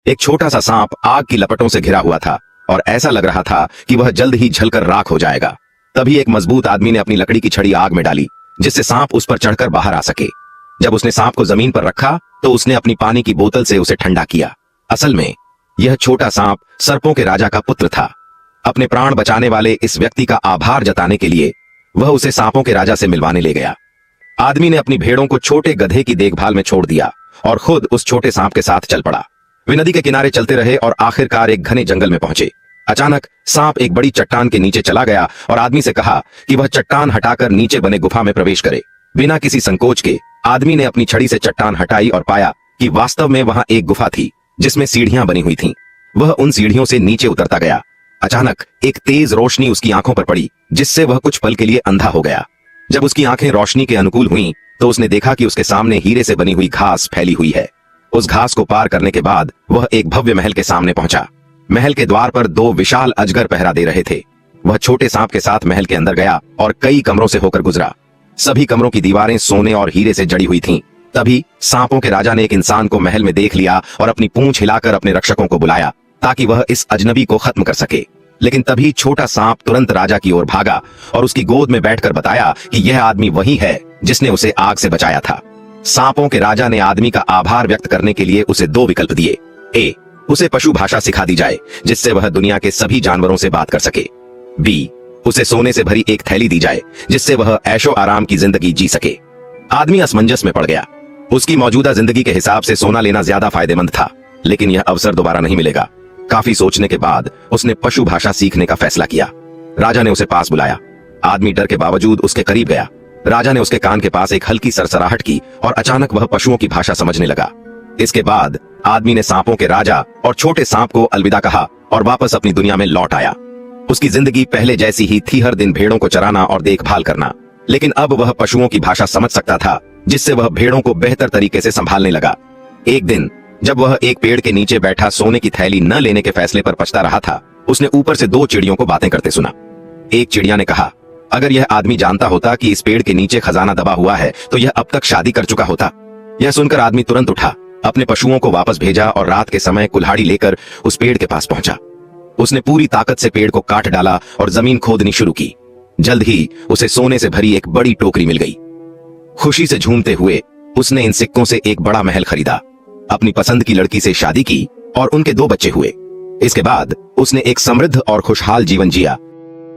एक छोटा सा सांप आग की लपटों से घिरा हुआ था और ऐसा लग रहा था कि वह जल्द ही जलकर राख हो जाएगा। तभी एक मजबूत आदमी ने अपनी लकड़ी की छड़ी आग में डाली, जिससे सांप उस पर चढ़कर बाहर आ सके। जब उसने सांप को जमीन पर रखा तो उसने अपनी पानी की बोतल से उसे ठंडा किया। असल में यह छोटा सांप सर्पों के राजा का पुत्र था। अपने प्राण बचाने वाले इस व्यक्ति का आभार जताने के लिए वह उसे सांपों के राजा से मिलवाने ले गया। आदमी ने अपनी भेड़ों को छोटे गधे की देखभाल में छोड़ दिया और खुद उस छोटे सांप के साथ चल पड़ा। वे नदी के किनारे चलते रहे और आखिरकार एक घने जंगल में पहुंचे। अचानक सांप एक बड़ी चट्टान के नीचे चला गया और आदमी से कहा कि वह चट्टान हटाकर नीचे बने गुफा में प्रवेश करे। बिना किसी संकोच के आदमी ने अपनी छड़ी से चट्टान हटाई और पाया कि वास्तव में वहां एक गुफा थी जिसमें सीढ़ियां बनी हुई थीं। वह उन सीढ़ियों से नीचे उतरता गया। अचानक एक तेज रोशनी उसकी आंखों पर पड़ी, जिससे वह कुछ पल के लिए अंधा हो गया। जब उसकी आंखें रोशनी के अनुकूल हुईं, तो उसने देखा कि उसके सामने हीरे से बनी हुई घास फैली हुई है। उस घास को पार करने के बाद वह एक भव्य महल के सामने पहुंचा। महल के द्वार पर दो विशाल अजगर पहरा दे रहे थे। वह छोटे सांप के साथ महल के अंदर गया और कई कमरों से होकर गुजरा। सभी कमरों की दीवारें सोने और हीरे से जड़ी हुई थीं। तभी सांपों के राजा ने एक इंसान को महल में देख लिया और अपनी पूंछ हिलाकर अपने रक्षकों को बुलाया ताकि वह इस अजनबी को खत्म कर सके। लेकिन तभी छोटा सांप तुरंत राजा की ओर भागा और उसकी गोद में बैठकर बताया कि यह आदमी वही है जिसने उसे आग से बचाया था। सांपों के राजा ने आदमी का आभार व्यक्त करने के लिए उसे दो विकल्प दिए। ए, उसे पशु भाषा सिखा दी जाए जिससे वह दुनिया के सभी जानवरों से बात कर सके। बी, उसे सोने से भरी एक थैली दी जाए जिससे वह ऐशो आराम की जिंदगी जी सके। आदमी असमंजस में पड़ गया। उसकी मौजूदा जिंदगी के हिसाब से सोना लेना ज्यादा फायदेमंद था, लेकिन यह अवसर दोबारा नहीं मिलेगा। काफी सोचने के बाद उसने पशु भाषा सीखने का फैसला किया। राजा ने उसे पास बुलाया। आदमी डर के बावजूद उसके करीब गया। राजा ने उसके कान के पास एक हल्की सरसराहट की और अचानक वह पशुओं की भाषा समझने लगा। इसके बाद आदमी ने सांपों के राजा और छोटे सांप को अलविदा कहा और वापस अपनी दुनिया में लौट आया। उसकी जिंदगी पहले जैसी ही थी, हर दिन भेड़ों को चराना और देखभाल करना। लेकिन अब वह पशुओं की भाषा समझ सकता था, जिससे वह भेड़ों को बेहतर तरीके से संभालने लगा। एक दिन जब वह एक पेड़ के नीचे बैठा सोने की थैली न लेने के फैसले पर पछता रहा था, उसने ऊपर से दो चिड़ियों को बातें करते सुना। एक चिड़िया ने कहा, अगर यह आदमी जानता होता कि इस पेड़ के नीचे खजाना दबा हुआ है तो यह अब तक शादी कर चुका होता। यह सुनकर आदमी तुरंत उठा, अपने पशुओं को वापस भेजा और रात के समय कुल्हाड़ी लेकर उस पेड़ के पास पहुंचा। उसने पूरी ताकत से पेड़ को काट डाला और जमीन खोदनी शुरू की। जल्द ही उसे सोने से भरी एक बड़ी टोकरी मिल गई। खुशी से झूमते हुए उसने इन सिक्कों से एक बड़ा महल खरीदा, अपनी पसंद की लड़की से शादी की और उनके दो बच्चे हुए। इसके बाद उसने एक समृद्ध और खुशहाल जीवन जिया